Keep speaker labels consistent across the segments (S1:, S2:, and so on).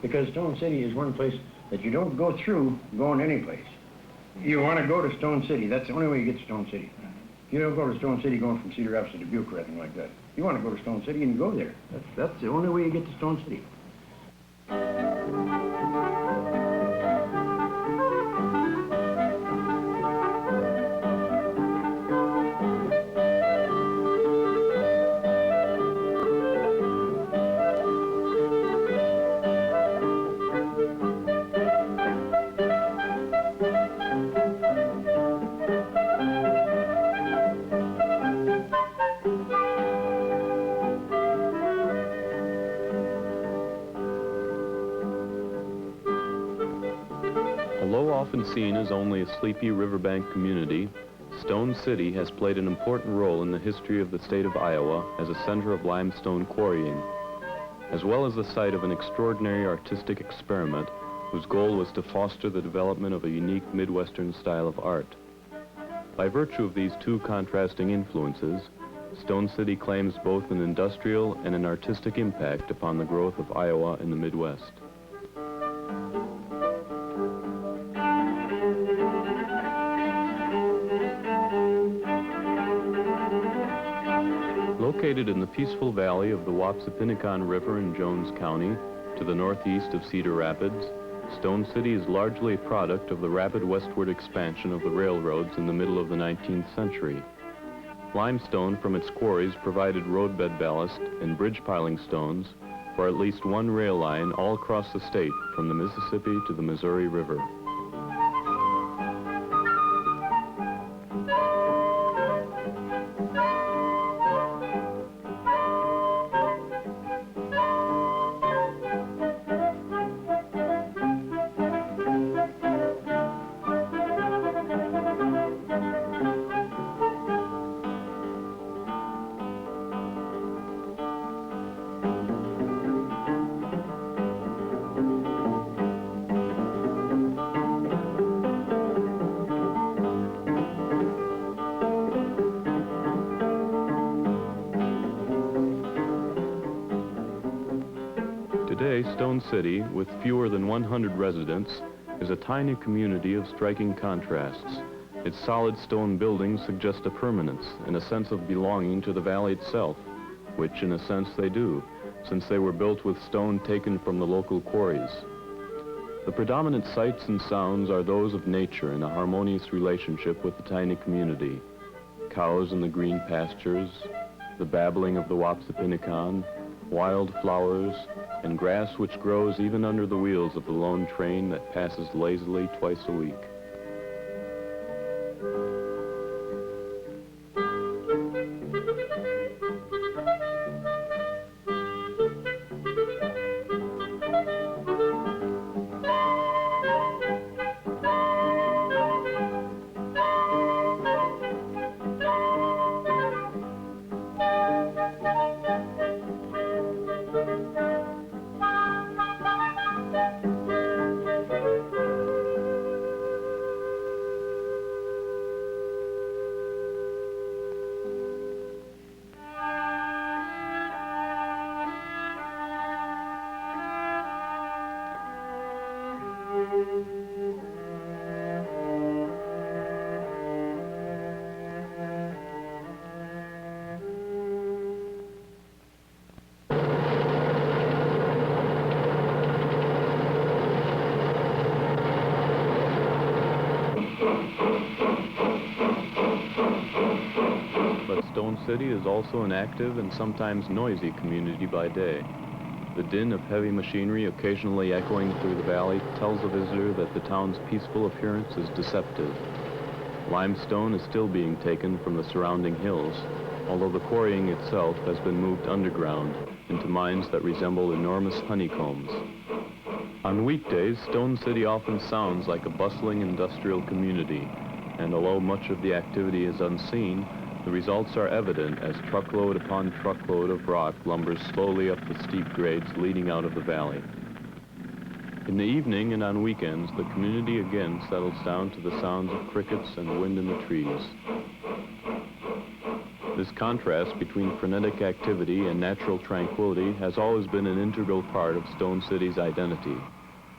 S1: because Stone City is one place that you don't go through going any place. You want to go to Stone City. That's the only way you get to Stone City. You don't go to Stone City going from Cedar Rapids to Dubuque or anything like that. You want to go to Stone City and you go there. That's the only way you get to Stone City.
S2: Although often seen as only a sleepy riverbank community, Stone City has played an important role in the history of the state of Iowa as a center of limestone quarrying, as well as the site of an extraordinary artistic experiment whose goal was to foster the development of a unique Midwestern style of art. By virtue of these two contrasting influences, Stone City claims both an industrial and an artistic impact upon the growth of Iowa in the Midwest. Located in the peaceful valley of the Wapsipinicon River in Jones County, to the northeast of Cedar Rapids, Stone City is largely a product of the rapid westward expansion of the railroads in the middle of the 19th century. Limestone from its quarries provided roadbed ballast and bridge piling stones for at least one rail line all across the state from the Mississippi to the Missouri River. Today, Stone City, with fewer than 100 residents, is a tiny community of striking contrasts. Its solid stone buildings suggest a permanence and a sense of belonging to the valley itself, which in a sense they do, since they were built with stone taken from the local quarries. The predominant sights and sounds are those of nature in a harmonious relationship with the tiny community. Cows in the green pastures, the babbling of the Wapsipinicon, wild flowers, and grass which grows even under the wheels of the lone train that passes lazily twice a week. But Stone City is also an active and sometimes noisy community by day. The din of heavy machinery occasionally echoing through the valley tells the visitor that the town's peaceful appearance is deceptive. Limestone is still being taken from the surrounding hills, although the quarrying itself has been moved underground into mines that resemble enormous honeycombs. On weekdays, Stone City often sounds like a bustling industrial community, and although much of the activity is unseen, the results are evident as truckload upon truckload of rock lumbers slowly up the steep grades leading out of the valley. In the evening and on weekends, the community again settles down to the sounds of crickets and wind in the trees. This contrast between frenetic activity and natural tranquility has always been an integral part of Stone City's identity.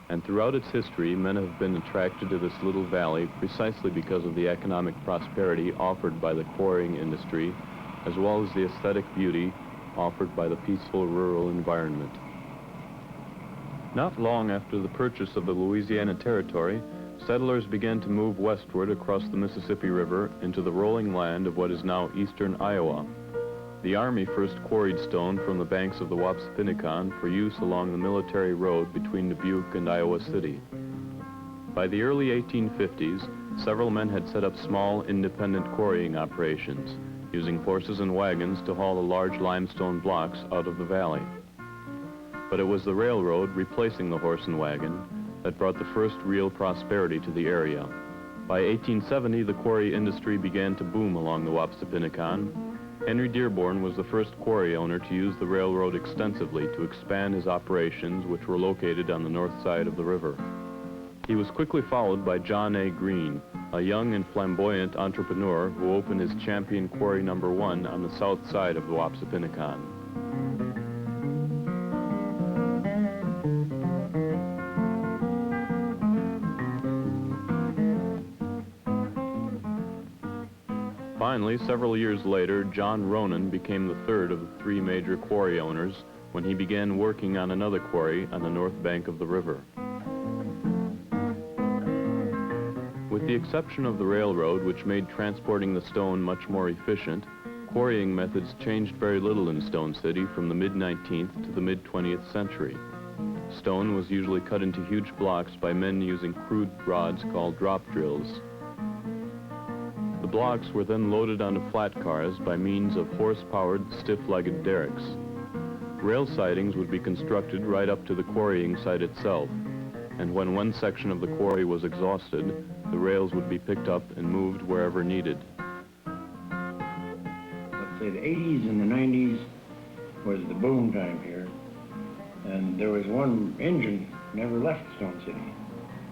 S2: And throughout its history, men have been attracted to this little valley precisely because of the economic prosperity offered by the quarrying industry, as well as the aesthetic beauty offered by the peaceful rural environment. Not long after the purchase of the Louisiana Territory, settlers began to move westward across the Mississippi River into the rolling land of what is now eastern Iowa. The Army first quarried stone from the banks of the Wapsipinicon for use along the military road between Dubuque and Iowa City. By the early 1850s, several men had set up small, independent quarrying operations, using horses and wagons to haul the large limestone blocks out of the valley. But it was the railroad replacing the horse and wagon that brought the first real prosperity to the area. By 1870, the quarry industry began to boom along the Wapsipinicon. Henry Dearborn was the first quarry owner to use the railroad extensively to expand his operations, which were located on the north side of the river. He was quickly followed by John A. Green, a young and flamboyant entrepreneur who opened his Champion Quarry No. 1 on the south side of the Wapsipinicon. Finally, several years later, John Ronan became the third of the three major quarry owners when he began working on another quarry on the north bank of the river. With the exception of the railroad, which made transporting the stone much more efficient, quarrying methods changed very little in Stone City from the mid-19th to the mid-20th century. Stone was usually cut into huge blocks by men using crude rods called drop drills. The blocks were then loaded onto flat cars by means of horse-powered, stiff-legged derricks. Rail sidings would be constructed right up to the quarrying site itself, and when one section of the quarry was exhausted, the rails would be picked up and moved wherever needed.
S1: Let's say the 80s and the 90s was the boom time here, and there was one engine never left Stone City.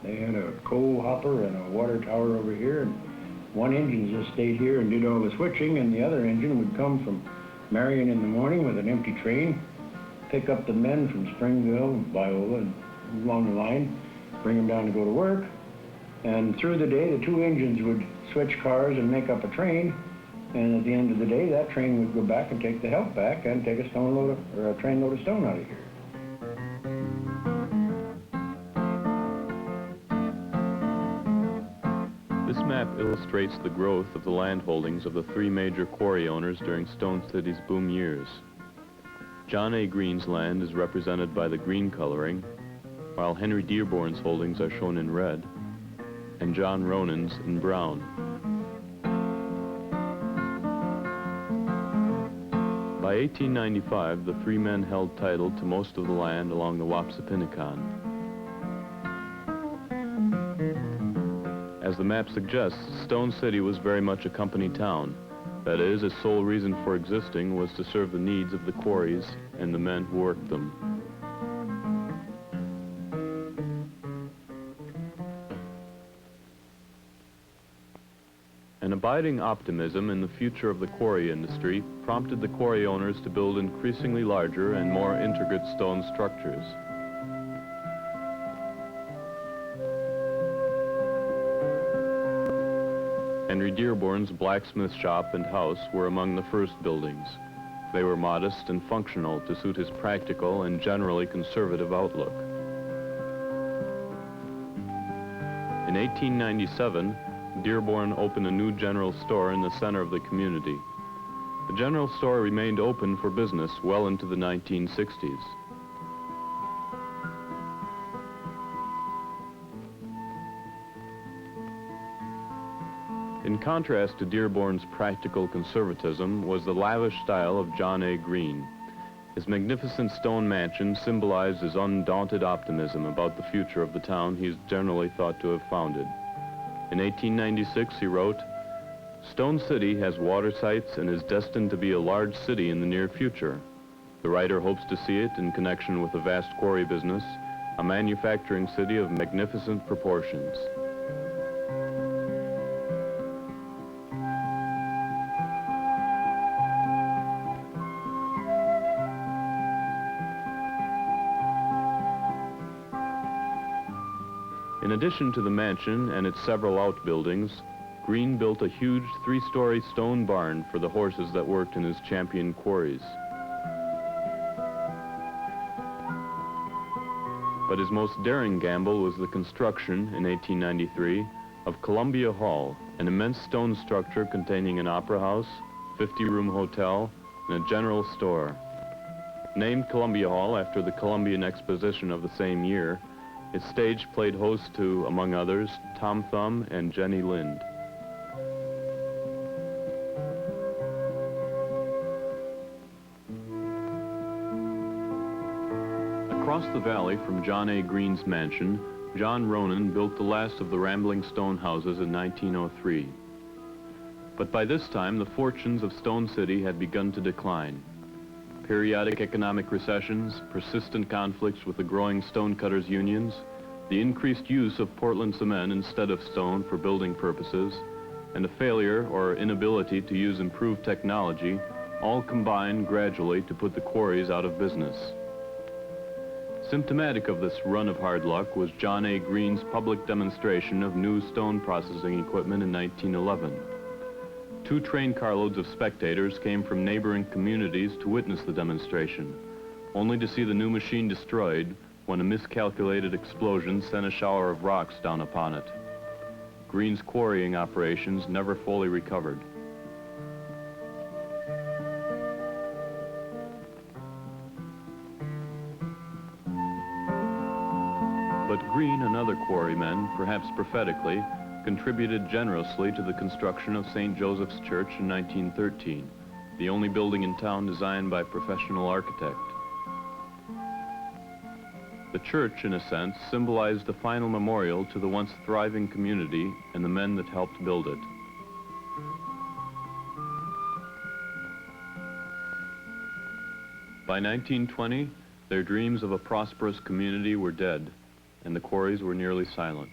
S1: They had a coal hopper and a water tower over here, and one engine just stayed here and did all the switching, and the other engine would come from Marion in the morning with an empty train, pick up the men from Springville, Biola, and along the line, bring them down to go to work. And through the day, the two engines would switch cars and make up a train, and at the end of the day, that train would go back and take the help back and take a train load of stone out of here.
S2: This map illustrates the growth of the land holdings of the three major quarry owners during Stone City's boom years. John A. Green's land is represented by the green coloring, while Henry Dearborn's holdings are shown in red, and John Ronan's in brown. By 1895, the three men held title to most of the land along the Wapsipinicon. As the map suggests, Stone City was very much a company town. That is, its sole reason for existing was to serve the needs of the quarries and the men who worked them. An abiding optimism in the future of the quarry industry prompted the quarry owners to build increasingly larger and more intricate stone structures. Henry Dearborn's blacksmith shop and house were among the first buildings. They were modest and functional to suit his practical and generally conservative outlook. In 1897, Dearborn opened a new general store in the center of the community. The general store remained open for business well into the 1960s. In contrast to Dearborn's practical conservatism was the lavish style of John A. Green. His magnificent stone mansion symbolized his undaunted optimism about the future of the town he is generally thought to have founded. In 1896, he wrote, "Stone City has water sites and is destined to be a large city in the near future. The writer hopes to see it in connection with a vast quarry business, a manufacturing city of magnificent proportions." In addition to the mansion and its several outbuildings, Green built a huge 3-story stone barn for the horses that worked in his champion quarries. But his most daring gamble was the construction, in 1893, of Columbia Hall, an immense stone structure containing an opera house, 50-room hotel, and a general store. Named Columbia Hall after the Columbian Exposition of the same year, its stage played host to, among others, Tom Thumb and Jenny Lind. Across the valley from John A. Green's mansion, John Ronan built the last of the rambling stone houses in 1903. But by this time, the fortunes of Stone City had begun to decline. Periodic economic recessions, persistent conflicts with the growing stonecutters' unions, the increased use of Portland cement instead of stone for building purposes, and a failure or inability to use improved technology all combined gradually to put the quarries out of business. Symptomatic of this run of hard luck was John A. Green's public demonstration of new stone processing equipment in 1911. 2 train carloads of spectators came from neighboring communities to witness the demonstration, only to see the new machine destroyed when a miscalculated explosion sent a shower of rocks down upon it. Green's quarrying operations never fully recovered. But Green and other quarrymen, perhaps prophetically, contributed generously to the construction of St. Joseph's Church in 1913, the only building in town designed by a professional architect. The church, in a sense, symbolized the final memorial to the once thriving community and the men that helped build it. By 1920, their dreams of a prosperous community were dead, and the quarries were nearly silent.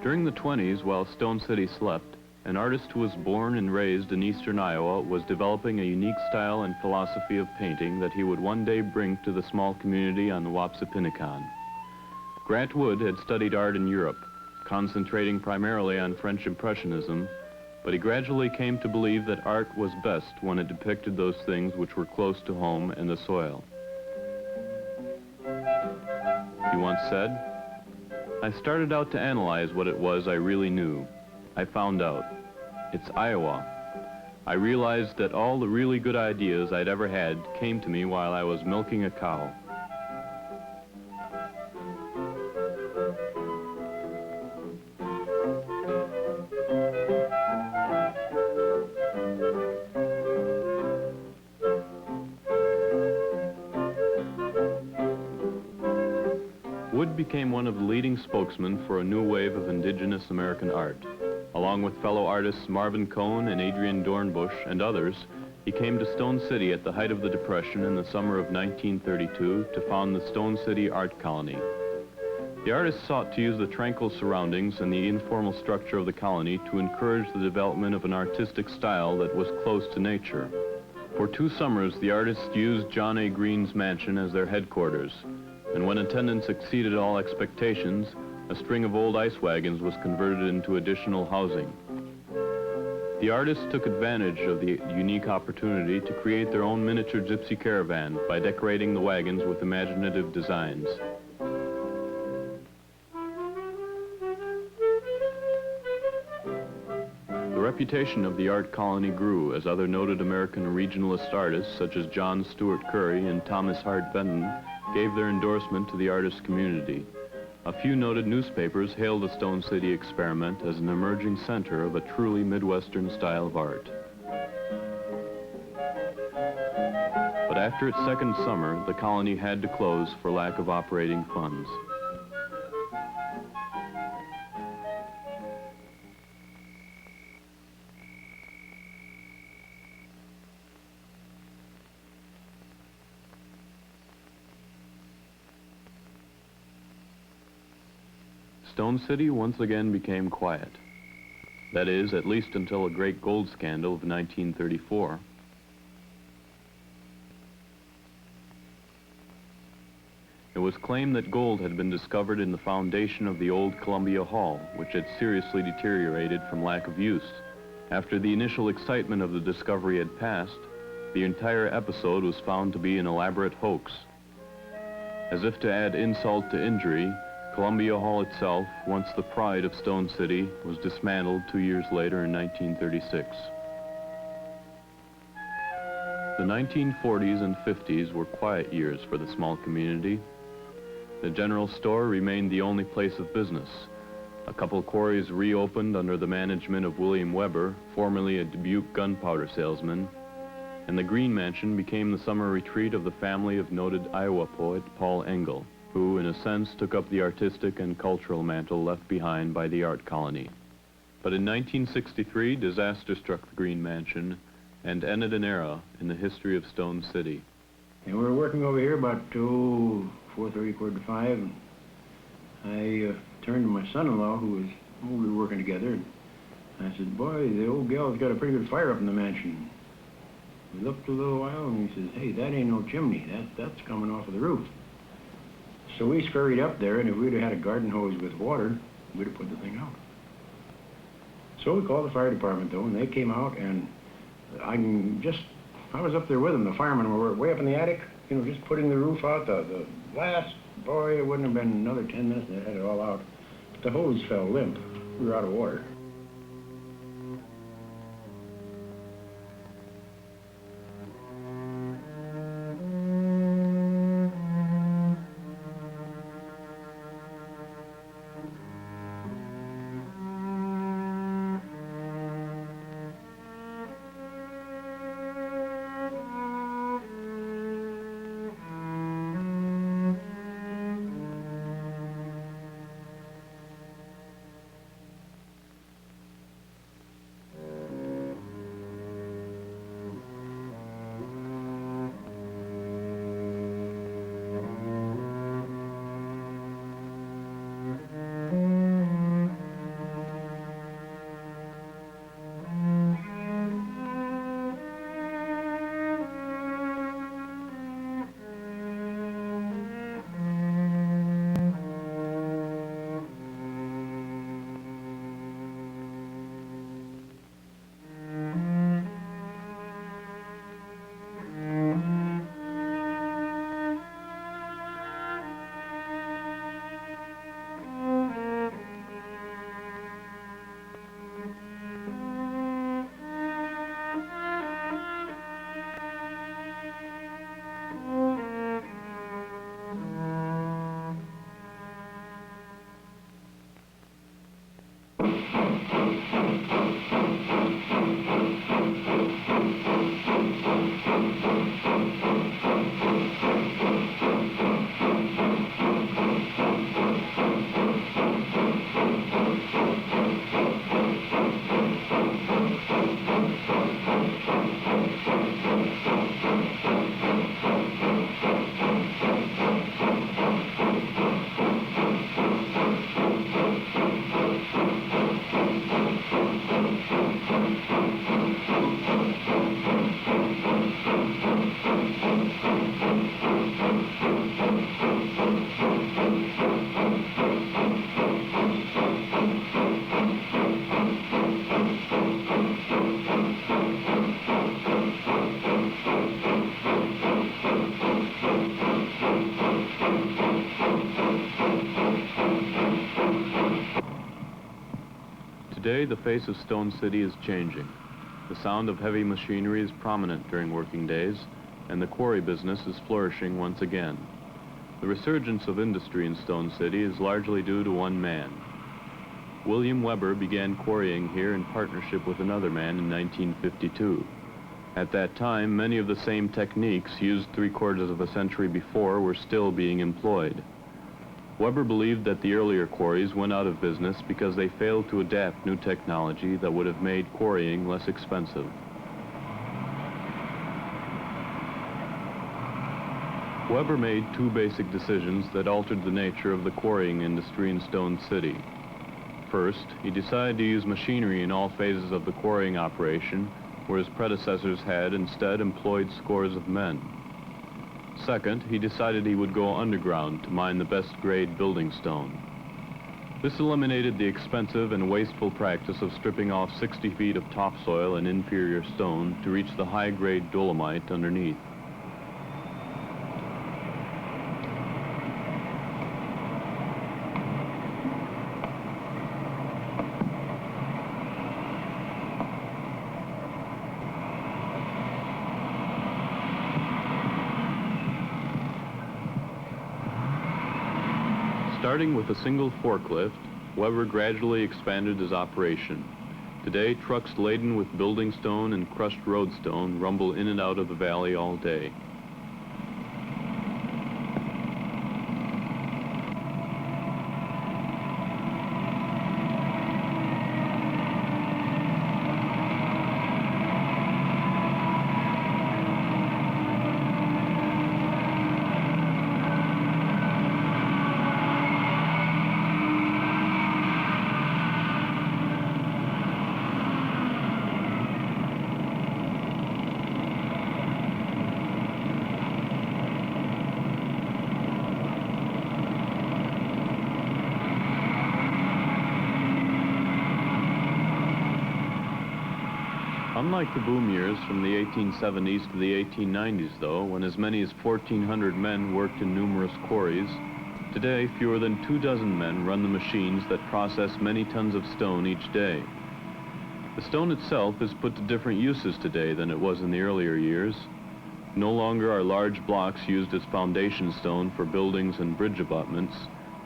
S2: During the 20s, while Stone City slept, an artist who was born and raised in eastern Iowa was developing a unique style and philosophy of painting that he would one day bring to the small community on the Wapsipinicon. Grant Wood had studied art in Europe, concentrating primarily on French Impressionism, but he gradually came to believe that art was best when it depicted those things which were close to home and the soil. He once said, "I started out to analyze what it was I really knew. I found out. It's Iowa. I realized that all the really good ideas I'd ever had came to me while I was milking a cow." Wood became one of the leading spokesmen for a new wave of indigenous American art. Along with fellow artists Marvin Cohn and Adrian Dornbush and others, he came to Stone City at the height of the Depression in the summer of 1932 to found the Stone City Art Colony. The artist sought to use the tranquil surroundings and the informal structure of the colony to encourage the development of an artistic style that was close to nature. For 2 summers, the artists used John A. Green's mansion as their headquarters, and when attendance exceeded all expectations, a string of old ice wagons was converted into additional housing. The artists took advantage of the unique opportunity to create their own miniature gypsy caravan by decorating the wagons with imaginative designs. The reputation of the art colony grew as other noted American regionalist artists such as John Stuart Curry and Thomas Hart Benton gave their endorsement to the artist community. A few noted newspapers hailed the Stone City experiment as an emerging center of a truly Midwestern style of art. But after its second summer, the colony had to close for lack of operating funds. Stone City once again became quiet. That is, at least until a great gold scandal of 1934. It was claimed that gold had been discovered in the foundation of the old Columbia Hall, which had seriously deteriorated from lack of use. After the initial excitement of the discovery had passed, the entire episode was found to be an elaborate hoax. As if to add insult to injury, Columbia Hall itself, once the pride of Stone City, was dismantled 2 years later in 1936. The 1940s and 50s were quiet years for the small community. The general store remained the only place of business. A couple quarries reopened under the management of William Weber, formerly a Dubuque gunpowder salesman, and the Green Mansion became the summer retreat of the family of noted Iowa poet Paul Engel, who, in a sense, took up the artistic and cultural mantle left behind by the art colony. But in 1963, disaster struck the Green Mansion and ended an era in the history of Stone City.
S1: And we were working over here about 4:30, 4:45. I turned to my son-in-law, we were working together, and I said, "Boy, the old gal's got a pretty good fire up in the mansion." We looked a little while, and he says, "Hey, that ain't no chimney. That's coming off of the roof." So we scurried up there, and if we'd have had a garden hose with water, we'd have put the thing out. So we called the fire department, though, and they came out, and I was up there with them. The firemen were way up in the attic, just putting the roof out. The last, boy, it wouldn't have been another 10 minutes, and they had it all out. But the hose fell limp. We were out of water.
S2: Today, the face of Stone City is changing. The sound of heavy machinery is prominent during working days, and the quarry business is flourishing once again. The resurgence of industry in Stone City is largely due to one man. William Weber began quarrying here in partnership with another man in 1952. At that time, many of the same techniques used 3/4 of a century before were still being employed. Weber believed that the earlier quarries went out of business because they failed to adapt new technology that would have made quarrying less expensive. Weber made two basic decisions that altered the nature of the quarrying industry in Stone City. First, he decided to use machinery in all phases of the quarrying operation, where his predecessors had instead employed scores of men. Second, he decided he would go underground to mine the best grade building stone. This eliminated the expensive and wasteful practice of stripping off 60 feet of topsoil and inferior stone to reach the high-grade dolomite underneath. Starting with a single forklift, Weber gradually expanded his operation. Today, trucks laden with building stone and crushed roadstone rumble in and out of the valley all day. Unlike the boom years from the 1870s to the 1890s, though, when as many as 1,400 men worked in numerous quarries, today fewer than 24 men run the machines that process many tons of stone each day. The stone itself is put to different uses today than it was in the earlier years. No longer are large blocks used as foundation stone for buildings and bridge abutments,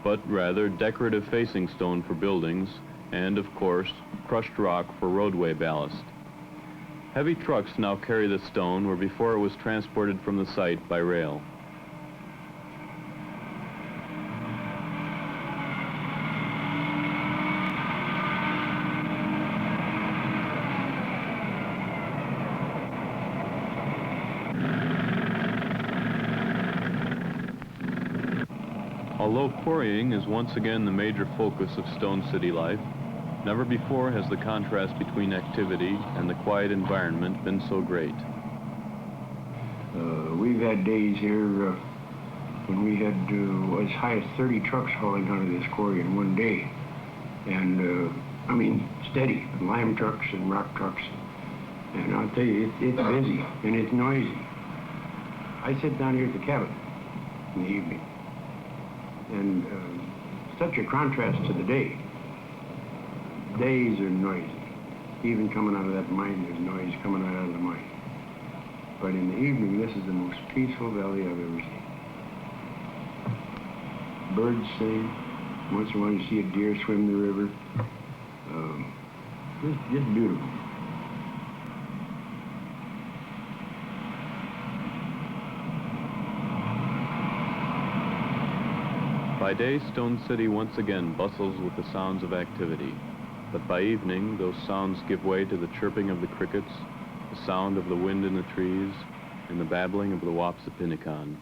S2: but rather decorative facing stone for buildings and, of course, crushed rock for roadway ballast. Heavy trucks now carry the stone where before it was transported from the site by rail. Although quarrying is once again the major focus of Stone City life, never before has the contrast between activity and the quiet environment been so great.
S1: We've had days here when we had as high as 30 trucks hauling out of this quarry in one day. And, I mean, steady, lime trucks and rock trucks. And I'll tell you, it's busy and it's noisy. I sit down here at the cabin in the evening. And such a contrast to the day. Days are noisy. Even coming out of that mine, there's noise coming out of the mine. But in the evening, this is the most peaceful valley I've ever seen. Birds sing. Once in a while you see a deer swim the river. Just beautiful.
S2: By day, Stone City once again bustles with the sounds of activity. But by evening, those sounds give way to the chirping of the crickets, the sound of the wind in the trees, and the babbling of the Wapsipinicon.